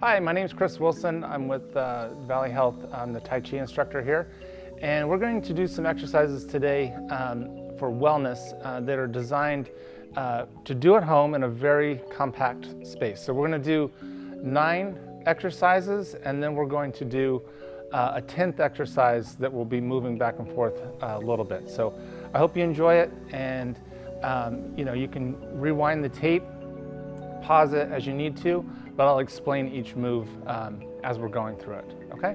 Hi, my name is Chris Wilson. I'm with Valley Health. I'm the Tai Chi instructor here. And we're going to do some exercises today for wellness that are designed to do at home in a very compact space. So we're going to do 9 exercises, and then we're going to do a 10th exercise that will be moving back and forth a little bit. So I hope you enjoy it, and you can rewind the tape, pause it as you need to, but I'll explain each move as we're going through it, okay?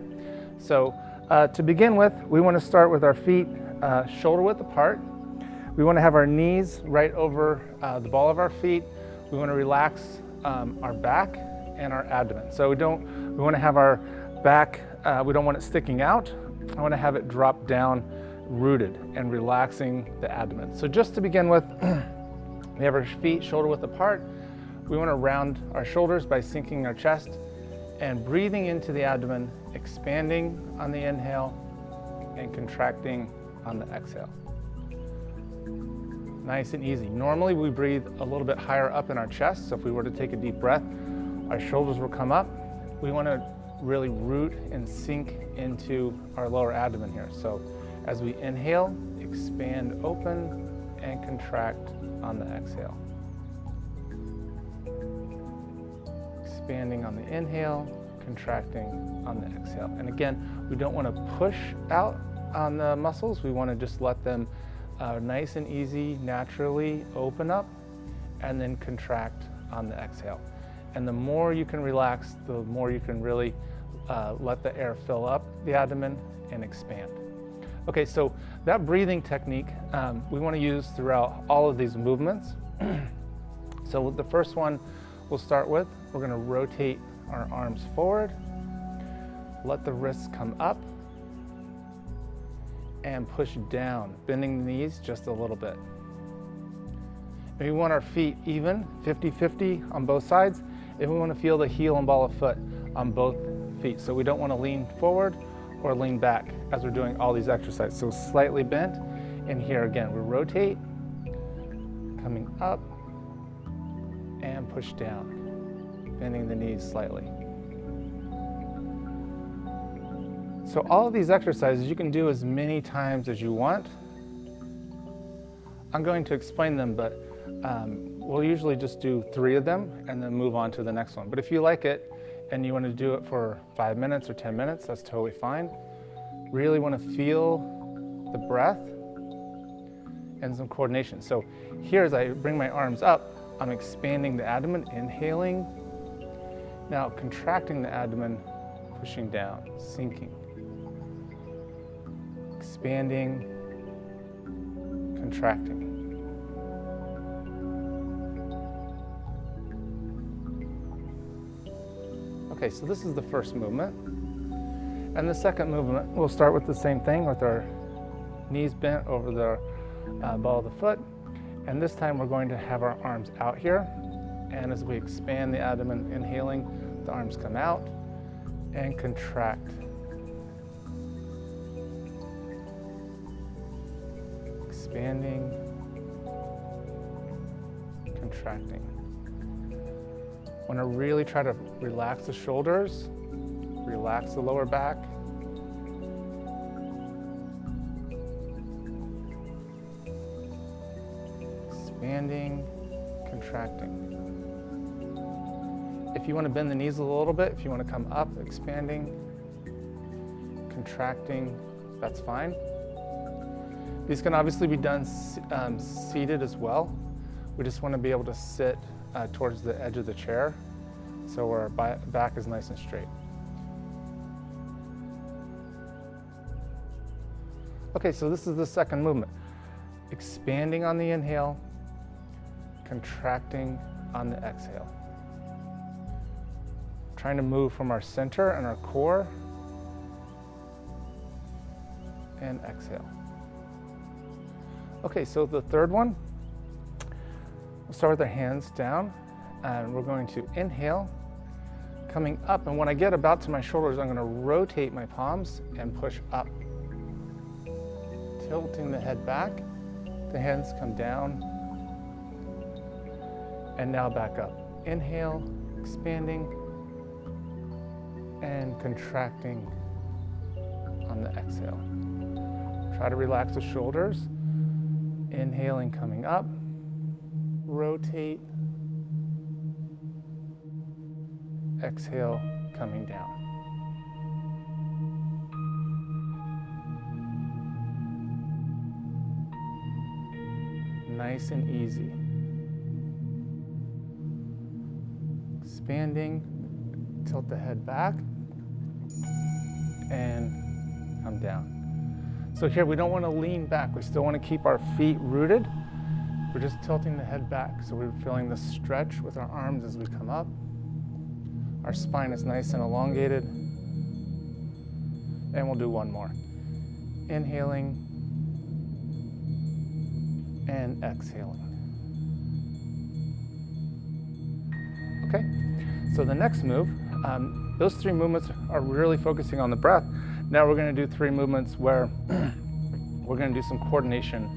So to begin with, we want to start with our feet shoulder width apart. We want to have our knees right over the ball of our feet. We want to relax our back and our abdomen. So we want to have our back, we don't want it sticking out. I want to have it drop down, rooted, and relaxing the abdomen. So just to begin with, we have our feet shoulder width apart. We want to round our shoulders by sinking our chest and breathing into the abdomen, expanding on the inhale and contracting on the exhale. Nice and easy. Normally we breathe a little bit higher up in our chest, so if we were to take a deep breath, our shoulders will come up. We want to really root and sink into our lower abdomen here. So as we inhale, expand open and contract on the exhale. Expanding on the inhale, contracting on the exhale. And again, we don't want to push out on the muscles. We want to just let them nice and easy, naturally open up and then contract on the exhale. And the more you can relax, the more you can really let the air fill up the abdomen and expand. Okay, so that breathing technique we want to use throughout all of these movements. So the first one we'll start with, we're going to rotate our arms forward, let the wrists come up, and push down, bending the knees just a little bit. And we want our feet even, 50-50 on both sides, and we want to feel the heel and ball of foot on both feet. So we don't want to lean forward or lean back as we're doing all these exercises. So slightly bent, and here again, we rotate, coming up, and push down, bending the knees slightly. So all of these exercises you can do as many times as you want. I'm going to explain them, but we'll usually just do 3 of them and then move on to the next one. But if you like it and you want to do it for 5 minutes or 10 minutes, that's totally fine. Really want to feel the breath and some coordination. So here, as I bring my arms up, I'm expanding the abdomen, inhaling. Now contracting the abdomen, pushing down, sinking. Expanding, contracting. Okay, so this is the first movement. And the second movement, we'll start with the same thing with our knees bent over the ball of the foot. And this time we're going to have our arms out here. And as we expand the abdomen, inhaling, the arms come out and contract. Expanding, contracting. Want to really try to relax the shoulders, relax the lower back. Expanding, contracting. If you want to bend the knees a little bit, if you want to come up, expanding, contracting, that's fine. These can obviously be done seated as well. We just want to be able to sit towards the edge of the chair so our back is nice and straight. Okay, so this is the second movement. Expanding on the inhale, contracting on the exhale. Trying to move from our center and our core, and exhale. Okay, so the third one, we'll start with our hands down, and we're going to inhale, coming up, and when I get about to my shoulders, I'm going to rotate my palms and push up. Tilting the head back, the hands come down, and now back up. Inhale, expanding, and contracting on the exhale. Try to relax the shoulders. Inhaling, coming up, rotate. Exhale, coming down. Nice and easy. Expanding, tilt the head back, and come down. So here we don't want to lean back. We still want to keep our feet rooted. We're just tilting the head back. So we're feeling the stretch with our arms as we come up. Our spine is nice and elongated. And we'll do one more. Inhaling and exhaling. Okay, so the next move, those 3 movements are really focusing on the breath. Now we're going to do 3 movements where we're going to do some coordination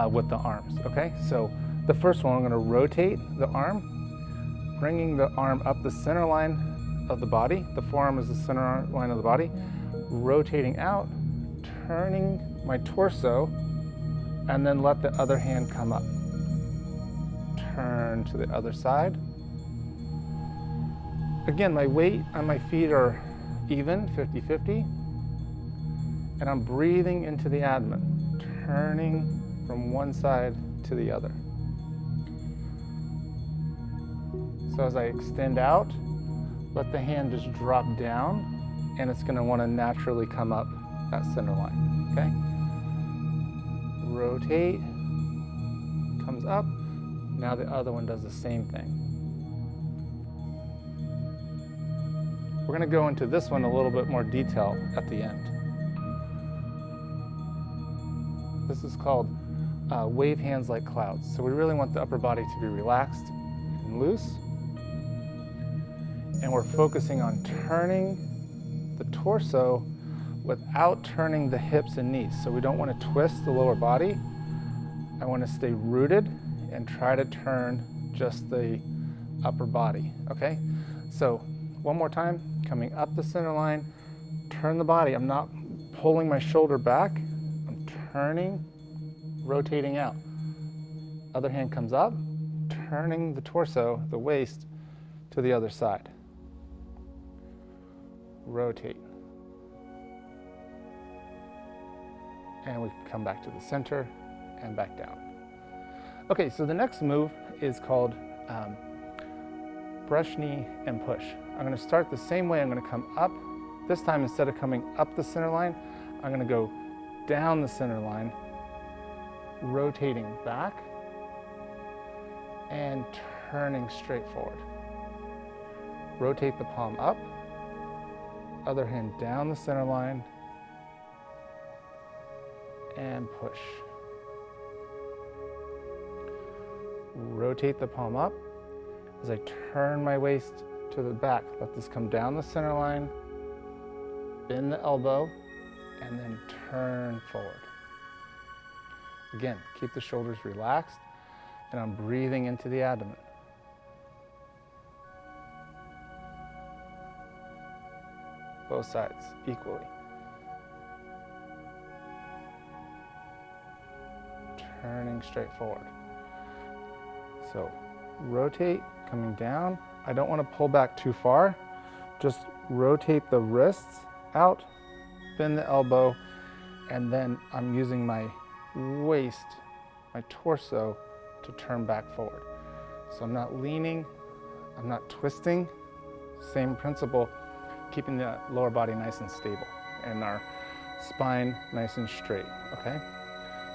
with the arms, okay? So the first one, we're going to rotate the arm, bringing the arm up the center line of the body. The forearm is the center line of the body. Rotating out, turning my torso, and then let the other hand come up. Turn to the other side. Again, my weight on my feet are even, 50-50. And I'm breathing into the abdomen, turning from one side to the other. So as I extend out, let the hand just drop down, and it's going to want to naturally come up that center line, okay? Rotate, comes up. Now the other one does the same thing. We're going to go into this one a little bit more detail at the end. This is called wave hands like clouds. So we really want the upper body to be relaxed and loose. And we're focusing on turning the torso without turning the hips and knees. So we don't want to twist the lower body. I want to stay rooted and try to turn just the upper body, okay? So one more time, coming up the center line, turn the body. I'm not pulling my shoulder back. I'm turning, rotating out. Other hand comes up, turning the torso, the waist, to the other side. Rotate. And we come back to the center and back down. Okay, so the next move is called brush knee and push. I'm going to start the same way. I'm going to come up. This time, instead of coming up the center line, I'm going to go down the center line, rotating back and turning straight forward. Rotate the palm up, other hand down the center line, and push. Rotate the palm up as I turn my waist to the back. Let this come down the center line, bend the elbow, and then turn forward. Again, keep the shoulders relaxed, and I'm breathing into the abdomen. Both sides equally. Turning straight forward. So rotate, coming down. I don't want to pull back too far. Just rotate the wrists out, bend the elbow, and then I'm using my waist, my torso, to turn back forward. So I'm not leaning, I'm not twisting. Same principle, keeping the lower body nice and stable and our spine nice and straight, okay?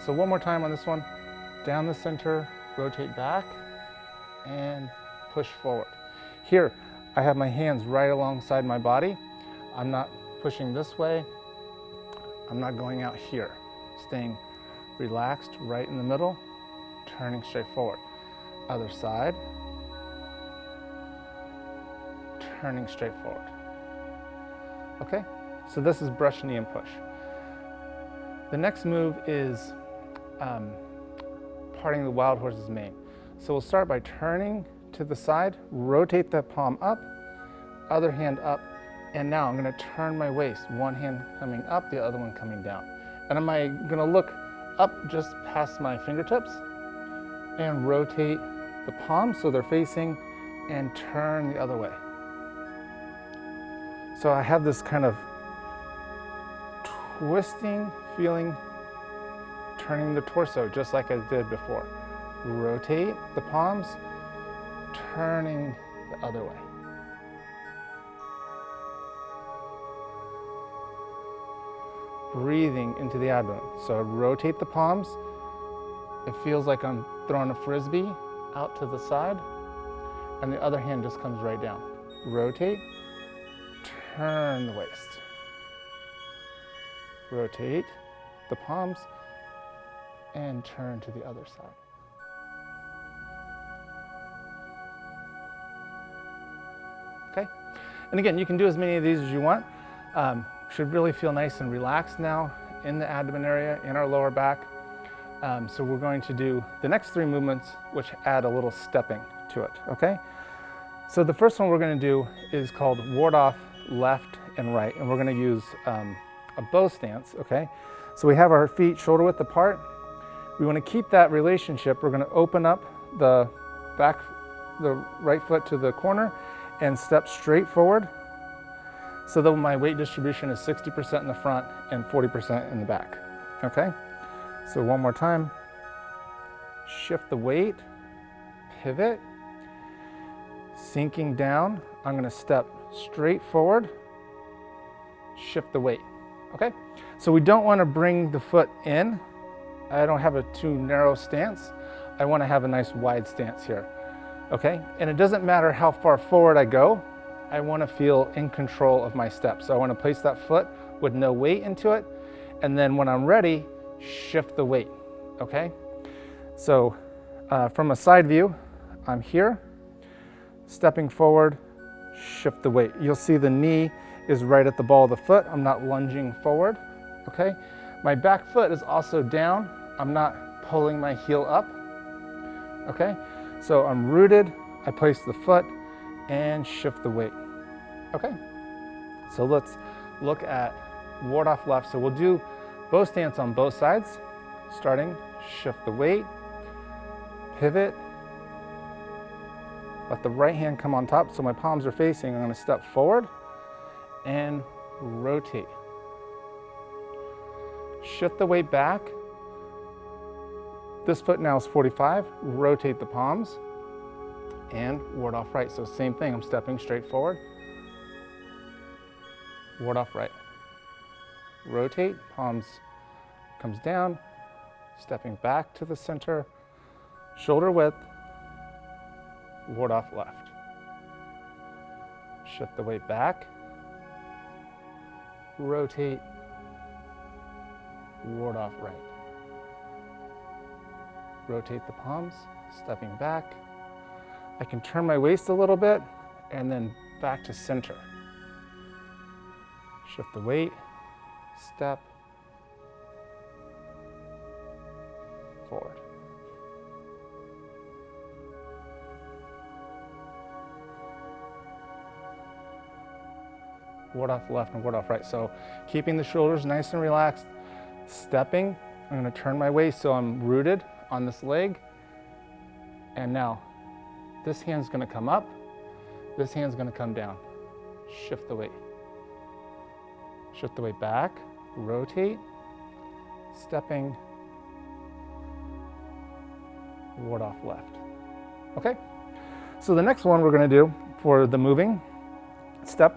So one more time on this one. Down the center, rotate back, and push forward. Here, I have my hands right alongside my body. I'm not pushing this way. I'm not going out here. Staying relaxed right in the middle, turning straight forward. Other side, turning straight forward. Okay, so this is brush knee and push. The next move is parting the wild horse's mane. So we'll start by turning to the side, rotate the palm up, other hand up, And now I'm gonna turn my waist, one hand coming up, the other one coming down. And I'm gonna look up just past my fingertips and rotate the palms so they're facing and turn the other way. So I have this kind of twisting feeling, turning the torso just like I did before. Rotate the palms, turning the other way. Breathing into the abdomen. So I rotate the palms. It feels like I'm throwing a frisbee out to the side, and the other hand just comes right down. Rotate, turn the waist. Rotate the palms and turn to the other side. Okay? And again, you can do as many of these as you want. Should really feel nice and relaxed now in the abdomen area, in our lower back. So we're going to do the next 3 movements, which add a little stepping to it, okay? So the first one we're gonna do is called ward off left and right, and we're gonna use a bow stance, okay? So we have our feet shoulder width apart. We wanna keep that relationship. We're gonna open up the right foot to the corner and step straight forward, so that my weight distribution is 60% in the front and 40% in the back, okay? So one more time. Shift the weight, pivot, sinking down. I'm gonna step straight forward, shift the weight, okay? So we don't wanna bring the foot in. I don't have a too narrow stance. I wanna have a nice wide stance here, okay? And it doesn't matter how far forward I go. I want to feel in control of my steps. So I want to place that foot with no weight into it. And then when I'm ready, shift the weight, okay? So from a side view, I'm here, stepping forward, shift the weight. You'll see the knee is right at the ball of the foot. I'm not lunging forward, okay? My back foot is also down. I'm not pulling my heel up, okay? So I'm rooted, I place the foot and shift the weight. Okay, so let's look at ward off left. So we'll do bow stance on both sides. Starting, shift the weight, pivot, let the right hand come on top so my palms are facing. I'm gonna step forward and rotate. Shift the weight back. This foot now is 45, rotate the palms and ward off right. So same thing, I'm stepping straight forward, ward off right. Rotate, palms comes down, stepping back to the center, shoulder width, ward off left. Shift the weight back, rotate, ward off right. Rotate the palms, stepping back. I can turn my waist a little bit and then back to center. Shift the weight, step, forward. Ward off left and ward off right. So keeping the shoulders nice and relaxed, stepping. I'm gonna turn my waist so I'm rooted on this leg. And now this hand's gonna come up, this hand's gonna come down. Shift the weight. Shift the weight back, rotate, stepping, ward off left. Okay, so the next one we're gonna do for the moving step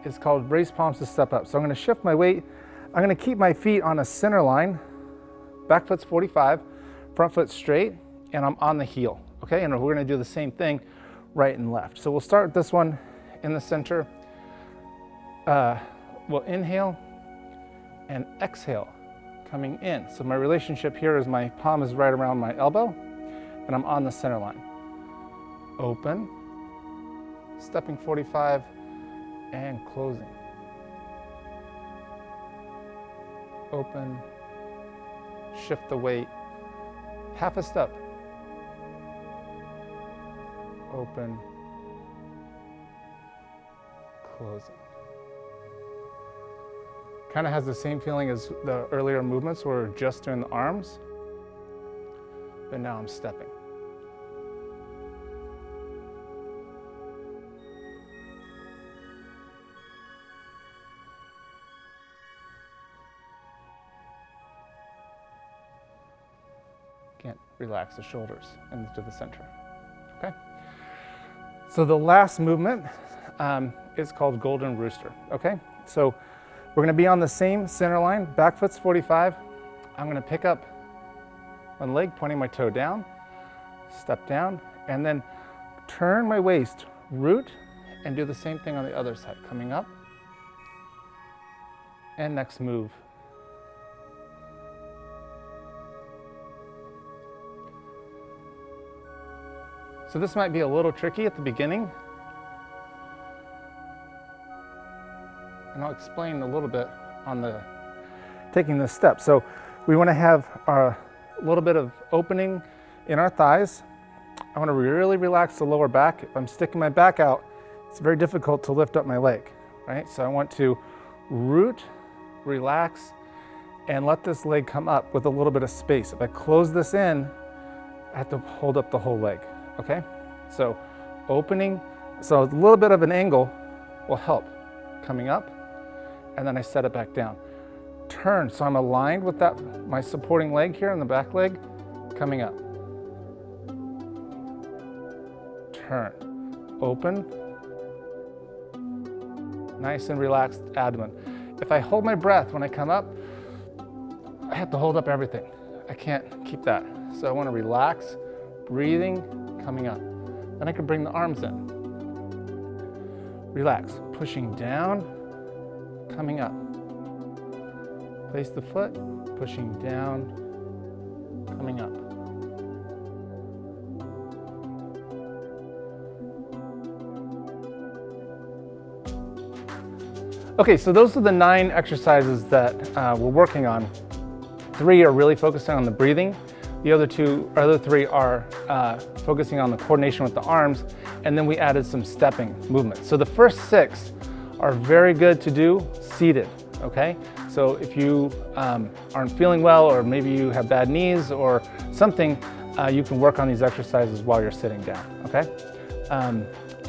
is called raise palms to step up. So I'm gonna shift my weight. I'm gonna keep my feet on a center line, back foot's 45, front foot straight, and I'm on the heel, okay? And we're gonna do the same thing right and left. So we'll start this one in the center. We'll inhale and exhale, coming in. So my relationship here is my palm is right around my elbow, and I'm on the center line. Open, stepping 45, and closing. Open, shift the weight, half a step. Open, closing. Kind of has the same feeling as the earlier movements where we're just doing the arms, but now I'm stepping. Again, relax the shoulders into the center. Okay? So the last movement is called Golden Rooster. Okay? So we're going to be on the same center line, back foot's 45. I'm going to pick up one leg, pointing my toe down, step down, and then turn my waist, root, and do the same thing on the other side, coming up, and next move. So this might be a little tricky at the beginning, and I'll explain a little bit on taking this step. So we want to have a little bit of opening in our thighs. I want to really relax the lower back. If I'm sticking my back out, it's very difficult to lift up my leg, right? So I want to root, relax, and let this leg come up with a little bit of space. If I close this in, I have to hold up the whole leg, okay? So opening, so a little bit of an angle will help. Coming up, and then I set it back down. Turn, so I'm aligned with that, my supporting leg here and the back leg, coming up. Turn, open, nice and relaxed abdomen. If I hold my breath when I come up, I have to hold up everything. I can't keep that. So I want to relax, breathing, coming up. Then I can bring the arms in. Relax, pushing down, coming up. Place the foot, pushing down, coming up. Okay, so those are the 9 exercises that we're working on. 3 are really focusing on the breathing. The other 3 are focusing on the coordination with the arms, and then we added some stepping movements. So the first 6 are very good to do seated, okay? So if you aren't feeling well, or maybe you have bad knees or something, you can work on these exercises while you're sitting down, okay?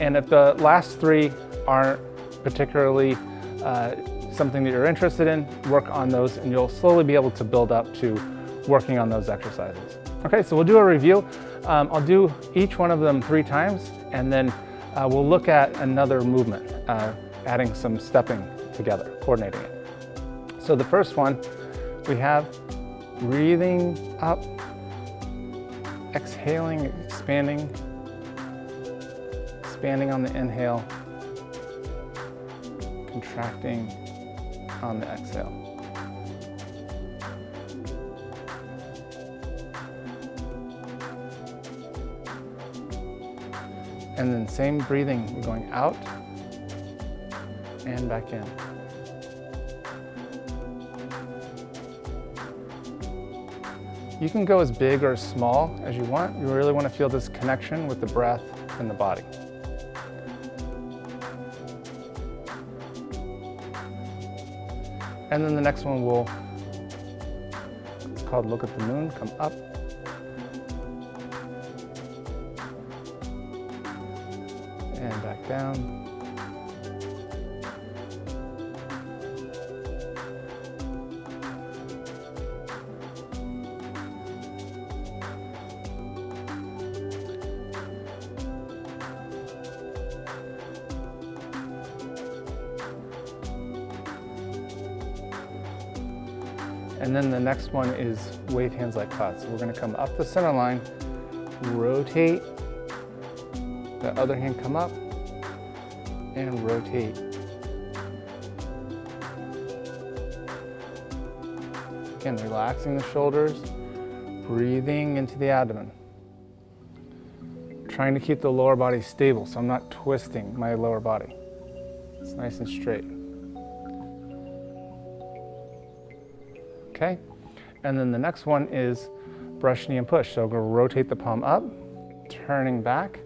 And if the last 3 aren't particularly something that you're interested in, work on those, and you'll slowly be able to build up to working on those exercises. Okay, so we'll do a review. I'll do each one of them 3 times, and then we'll look at another movement, adding some stepping together, coordinating it. So the first one, we have breathing up, exhaling, expanding on the inhale, contracting on the exhale. And then same breathing, we're going out and back in. You can go as big or as small as you want. You really want to feel this connection with the breath and the body. And then the next one it's called Look at the Moon, come up. And back down. And then the next one is wave hands like clouds. So we're going to come up the center line, rotate, the other hand come up, and rotate. Again, relaxing the shoulders, breathing into the abdomen. Trying to keep the lower body stable, so I'm not twisting my lower body. It's nice and straight. Okay, and then the next one is brush, knee, and push. So we're going to rotate the palm up, turning back,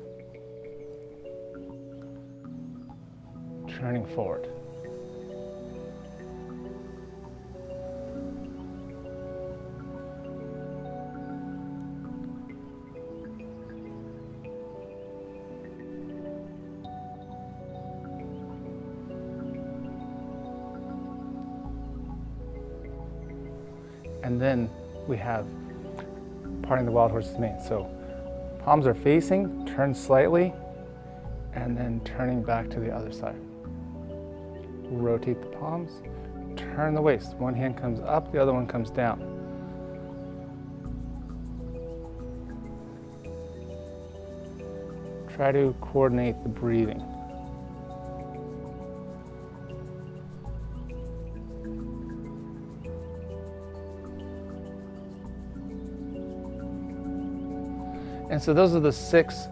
turning forward. And then we have parting the wild horse's mane. So palms are facing, turn slightly, and then turning back to the other side. Rotate the palms, turn the waist. One hand comes up, the other one comes down. Try to coordinate the breathing. And so those are the 6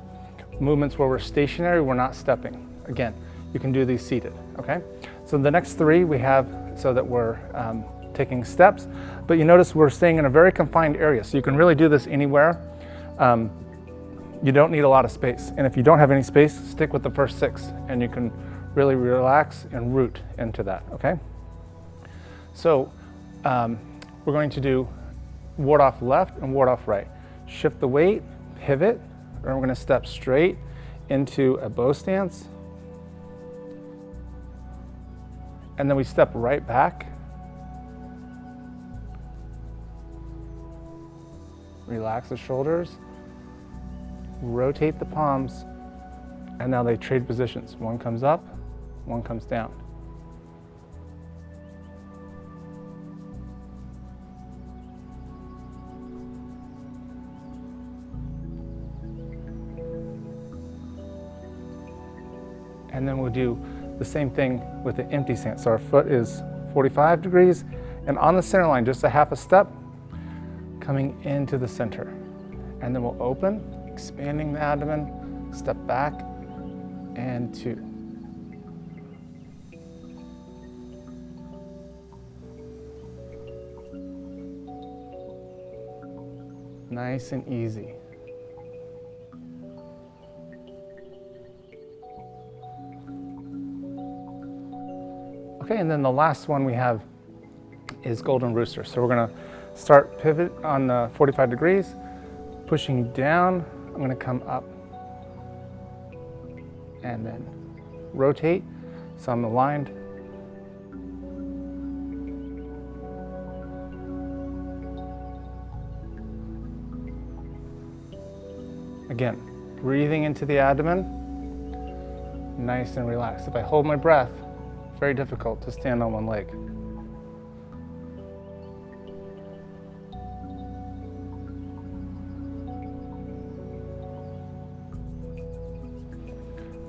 movements where we're stationary, we're not stepping. Again, you can do these seated, okay? So the next 3 we have so that we're taking steps, but you notice we're staying in a very confined area, so you can really do this anywhere. You don't need a lot of space, and if you don't have any space, stick with the first 6, and you can really relax and root into that, okay? So we're going to do ward off left and ward off right. Shift the weight, pivot, and we're going to step straight into a bow stance. And then we step right back. Relax the shoulders. Rotate the palms. And now they trade positions. One comes up, one comes down. And then we'll do the same thing with the empty stance. So our foot is 45 degrees, and on the center line, just a half a step, coming into the center. And then we'll open, expanding the abdomen, step back, and 2. Nice and easy. Okay, and then the last one we have is golden rooster. So we're gonna start pivot on the 45 degrees, pushing down. I'm gonna come up and then rotate. So I'm aligned. Again, breathing into the abdomen, nice and relaxed. If I hold my breath, very difficult to stand on one leg.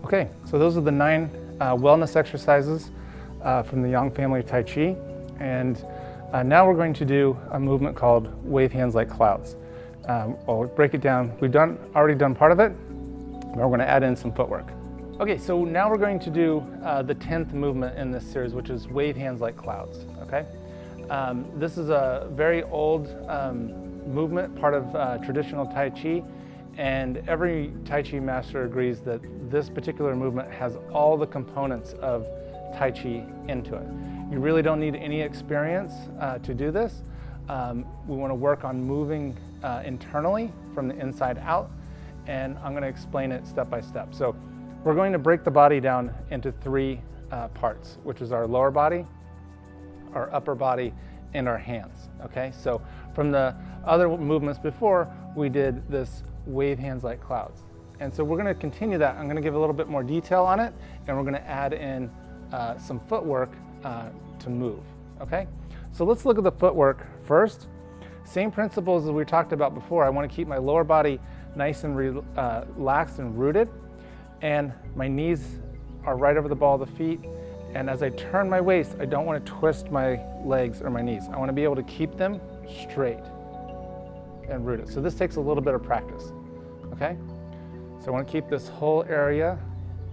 Okay, so those are the 9 wellness exercises from the Yang family of Tai Chi. And now we're going to do a movement called wave hands like clouds. I'll break it down. We've already done part of it, but we're going to add in some footwork. Okay, so now we're going to do the 10th movement in this series, which is wave hands like clouds, okay? This is a very old movement, part of traditional Tai Chi, and every Tai Chi master agrees that this particular movement has all the components of Tai Chi into it. You really don't need any experience to do this. We want to work on moving internally from the inside out, and I'm going to explain it step by step. So we're going to break the body down into 3 parts, which is our lower body, our upper body, and our hands, okay? So from the other movements before, we did this wave hands like clouds. And so we're gonna continue that. I'm gonna give a little bit more detail on it, and we're gonna add in some footwork to move, okay? So let's look at the footwork first. Same principles as we talked about before. I wanna keep my lower body nice and relaxed and rooted, and my knees are right over the ball of the feet. And as I turn my waist, I don't want to twist my legs or my knees. I want to be able to keep them straight and rooted. So this takes a little bit of practice, okay? So I want to keep this whole area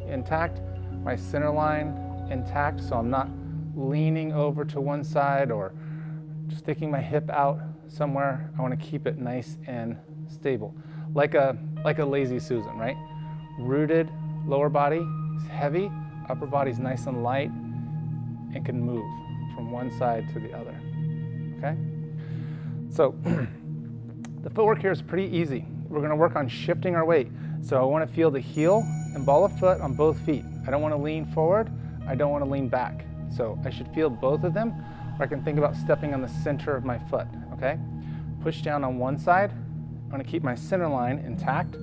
intact, my center line intact, so I'm not leaning over to one side or sticking my hip out somewhere. I want to keep it nice and stable, like a lazy Susan, right? Rooted lower body, heavy, Upper body's nice and light and can move from one side to the other, okay? So the footwork here is pretty easy. We're gonna work on shifting our weight. So I wanna feel the heel and ball of foot on both feet. I don't wanna lean forward, I don't wanna lean back. So I should feel both of them, or I can think about stepping on the center of my foot, okay? Push down on one side. I'm gonna keep my center line intact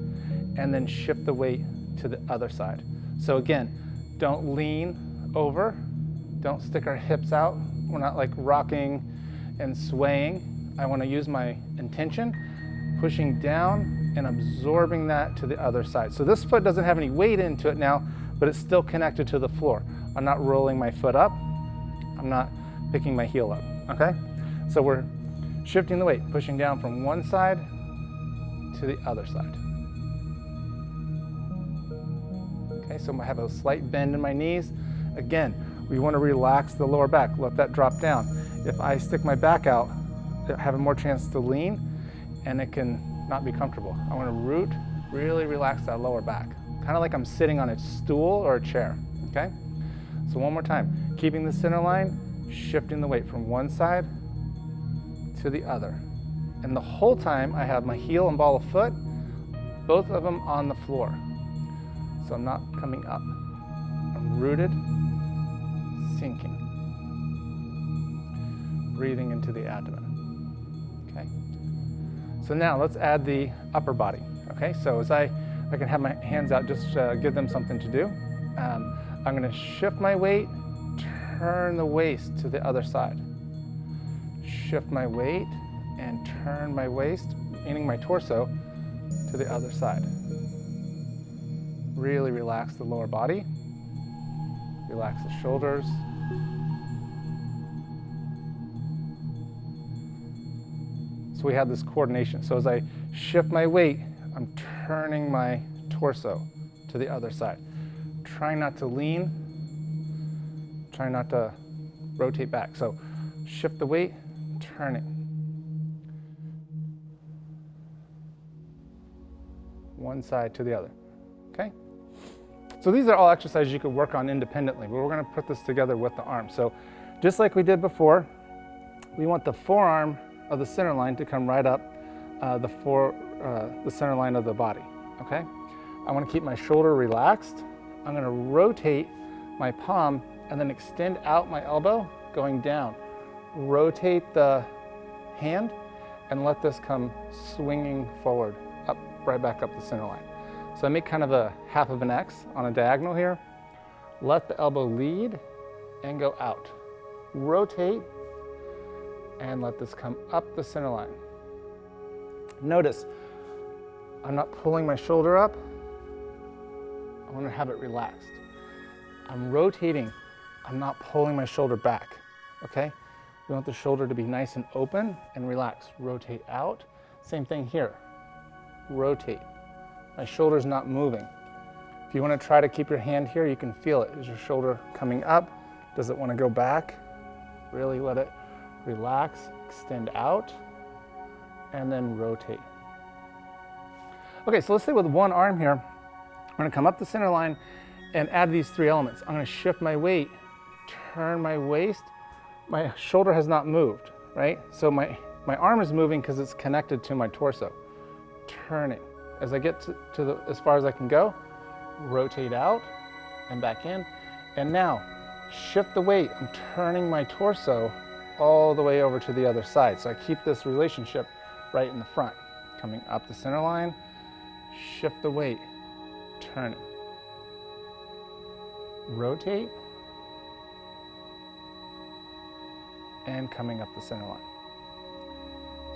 and then shift the weight to the other side. So again, don't lean over, don't stick our hips out. We're not like rocking and swaying. I wanna use my intention, pushing down and absorbing that to the other side. So this foot doesn't have any weight into it now, but it's still connected to the floor. I'm not rolling my foot up. I'm not picking my heel up, okay? So we're shifting the weight, pushing down from one side to the other side. Okay, so I have a slight bend in my knees. Again, we want to relax the lower back, let that drop down. If I stick my back out, I have a more chance to lean and it can not be comfortable. I want to root, really relax that lower back. Kind of like I'm sitting on a stool or a chair, okay? So one more time, keeping the center line, shifting the weight from one side to the other. And the whole time I have my heel and ball of foot, both of them on the floor. So I'm not coming up. I'm rooted, sinking. Breathing into the abdomen, okay? So now let's add the upper body, okay? So as I can have my hands out, just give them something to do. I'm gonna shift my weight, turn the waist to the other side. Shift my weight and turn my waist, meaning my torso, to the other side. Really relax the lower body. Relax the shoulders. So we have this coordination. So as I shift my weight, I'm turning my torso to the other side. Try not to lean. Try not to rotate back. So shift the weight, turn it. One side to the other, okay? So these are all exercises you could work on independently, but we're gonna put this together with the arm. So just like we did before, we want the forearm of the center line to come right up the center line of the body, okay? I wanna keep my shoulder relaxed. I'm gonna rotate my palm and then extend out my elbow going down. Rotate the hand and let this come swinging forward, up, right back up the center line. So I make kind of a half of an X on a diagonal here. Let the elbow lead and go out. Rotate and let this come up the center line. Notice, I'm not pulling my shoulder up. I want to have it relaxed. I'm rotating. I'm not pulling my shoulder back, okay? We want the shoulder to be nice and open and relaxed. Rotate out. Same thing here. Rotate. My shoulder's not moving. If you want to try to keep your hand here, you can feel it. Is your shoulder coming up? Does it want to go back? Really let it relax, extend out, and then rotate. Okay, so let's say with one arm here, I'm going to come up the center line and add these three elements. I'm going to shift my weight, turn my waist. My shoulder has not moved, right? So my arm is moving because it's connected to my torso. Turn it. As I get as far as I can go, rotate out and back in. And now, shift the weight. I'm turning my torso all the way over to the other side. So I keep this relationship right in the front. Coming up the center line, shift the weight, turn it. Rotate, and coming up the center line.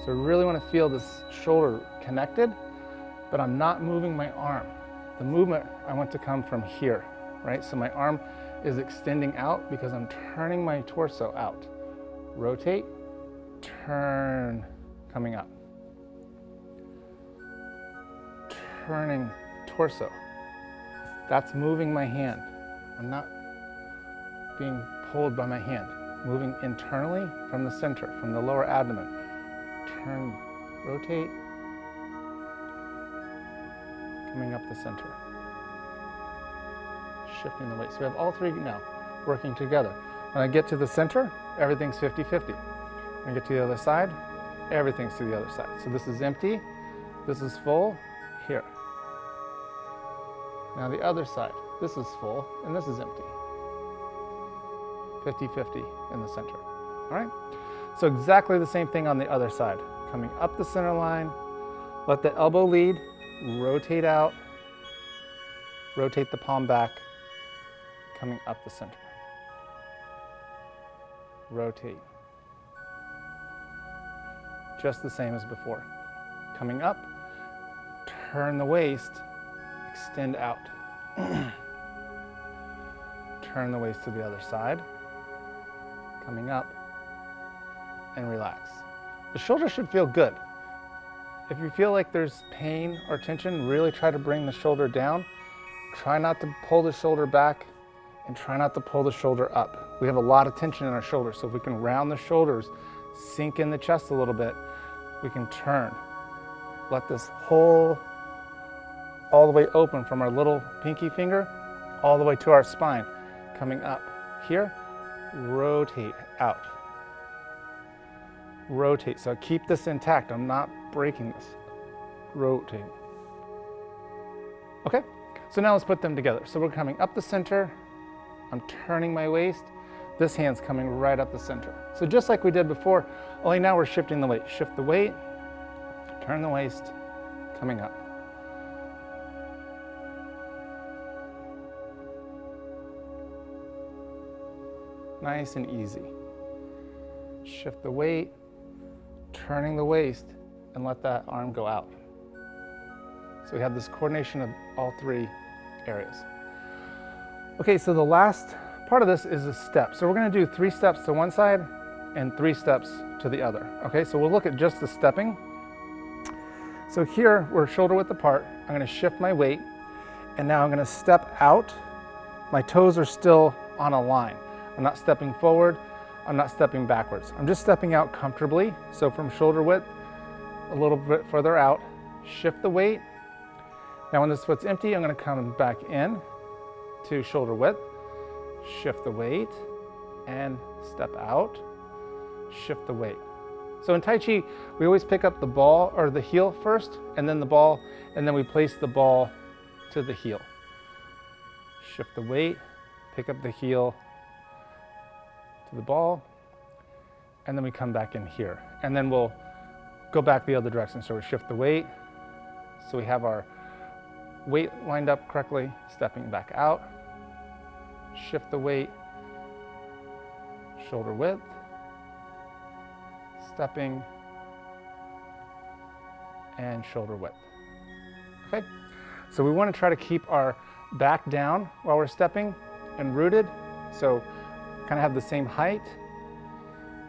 So I really want to feel this shoulder connected, but I'm not moving my arm. The movement, I want to come from here, right? So my arm is extending out because I'm turning my torso out. Rotate, turn, coming up. Turning torso. That's moving my hand. I'm not being pulled by my hand. Moving internally from the center, from the lower abdomen. Turn, rotate, coming up the center. shifting the weight. So we have all three now working together. When I get to the center, everything's 50-50. When I get to the other side, everything's to the other side. So this is empty, this is full, here. Now the other side, this is full and this is empty. 50-50 in the center, all right? So exactly the same thing on the other side. Coming up the center line, let the elbow lead, rotate out, rotate the palm back, coming up the center. Rotate. Just the same as before. Coming up, turn the waist, extend out. Turn the waist to the other side. Coming up, and relax. The shoulder should feel good. If you feel like there's pain or tension, really try to bring the shoulder down. Try not to pull the shoulder back and try not to pull the shoulder up. We have a lot of tension in our shoulders, so if we can round the shoulders, sink in the chest a little bit, we can turn. Let this whole, all the way open from our little pinky finger, all the way to our spine. Coming up here, rotate out. Rotate, so keep this intact. I'm not breaking this. Rotate. Okay, so now let's put them together. So we're coming up the center. I'm turning my waist. This hand's coming right up the center. So just like we did before, only now we're shifting the weight. Shift the weight, turn the waist, coming up. Nice and easy. Shift the weight, turning the waist, and let that arm go out. So we have this coordination of all three areas. Okay, so the last part of this is a step. So we're going to do 3 steps to one side and 3 steps to the other. Okay, so we'll look at just the stepping. So here we're shoulder width apart. I'm going to shift my weight, and now I'm going to step out. My toes are still on a line. I'm not stepping forward, I'm not stepping backwards. I'm just stepping out comfortably. So from shoulder width, a little bit further out, shift the weight. Now when this foot's empty, I'm gonna come back in to shoulder width, shift the weight, and step out, shift the weight. So in Tai Chi, we always pick up the ball or the heel first, and then the ball, and then we place the ball to the heel. Shift the weight, pick up the heel, to the ball, and then we come back in here. And then we'll go back the other direction. So we shift the weight, so we have our weight lined up correctly, stepping back out, shift the weight, shoulder width, stepping, and shoulder width. Okay, so we want to try to keep our back down while we're stepping and rooted. So kind of have the same height.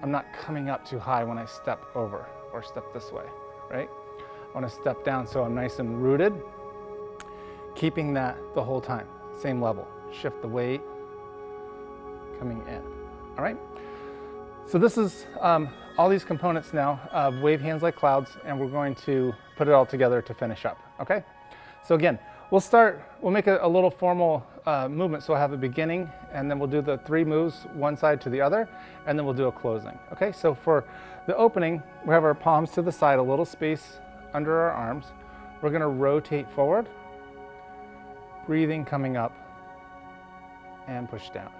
I'm not coming up too high when I step over or step this way, right? I want to step down so I'm nice and rooted, keeping that the whole time, same level. Shift the weight, coming in, all right? So this is all these components now of wave hands like clouds, and we're going to put it all together to finish up, okay? So again, we'll make a little formal movement. So we'll have a beginning, and then we'll do the 3 moves, one side to the other, and then we'll do a closing. Okay, so for the opening, we have our palms to the side, a little space under our arms. We're gonna rotate forward, breathing, coming up, and push down.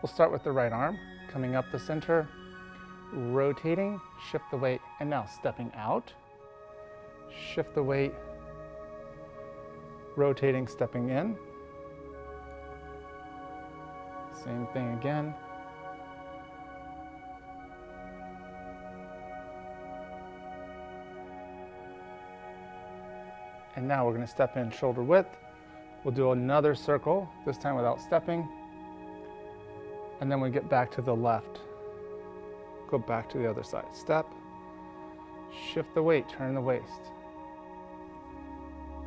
We'll start with the right arm, coming up the center, rotating, shift the weight, and now stepping out. Shift the weight, rotating, stepping in. Same thing again. And now we're going to step in shoulder width. We'll do another circle, this time without stepping. And then we get back to the left. Go back to the other side. Step, shift the weight, turn the waist.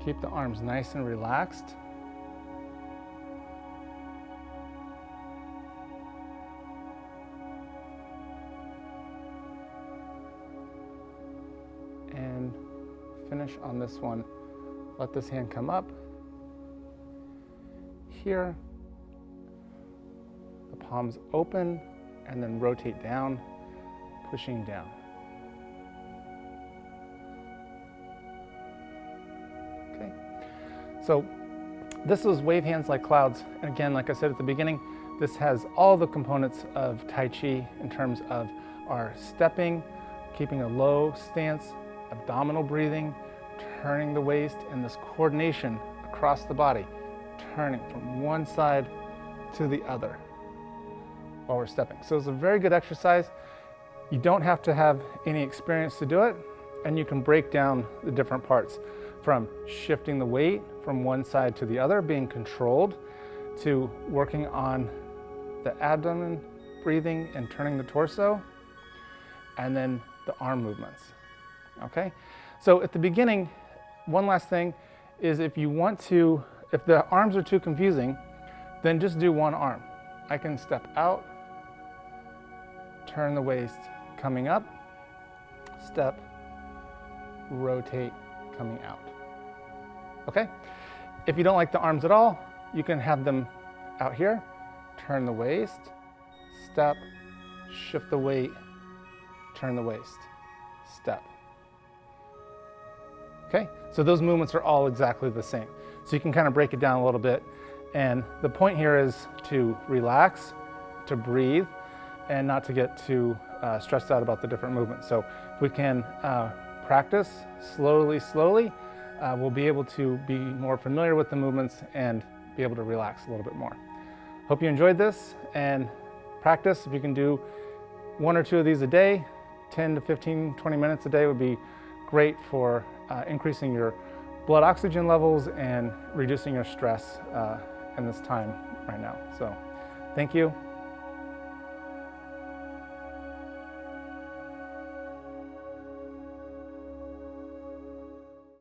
Keep the arms nice and relaxed. And finish on this one. Let this hand come up, here. The palms open, and then rotate down, pushing down. Okay, so this is wave hands like clouds. And again, like I said at the beginning, this has all the components of Tai Chi in terms of our stepping, keeping a low stance, abdominal breathing, turning the waist, and this coordination across the body, turning from one side to the other while we're stepping. So it's a very good exercise. You don't have to have any experience to do it, and you can break down the different parts from shifting the weight from one side to the other, being controlled, to working on the abdomen, breathing and turning the torso, and then the arm movements. Okay? So at the beginning, one last thing is if the arms are too confusing, then just do one arm. I can step out, turn the waist, coming up, step, rotate, coming out. Okay? If you don't like the arms at all, you can have them out here, turn the waist, step, shift the weight, turn the waist, step. Okay? So those movements are all exactly the same. So you can kind of break it down a little bit. And the point here is to relax, to breathe, and not to get too stressed out about the different movements. So if we can practice slowly, we'll be able to be more familiar with the movements and be able to relax a little bit more. Hope you enjoyed this, and practice. If you can do 1 or 2 of these a day, 10 to 15, 20 minutes a day would be great for increasing your blood oxygen levels and reducing your stress in this time right now. So thank you.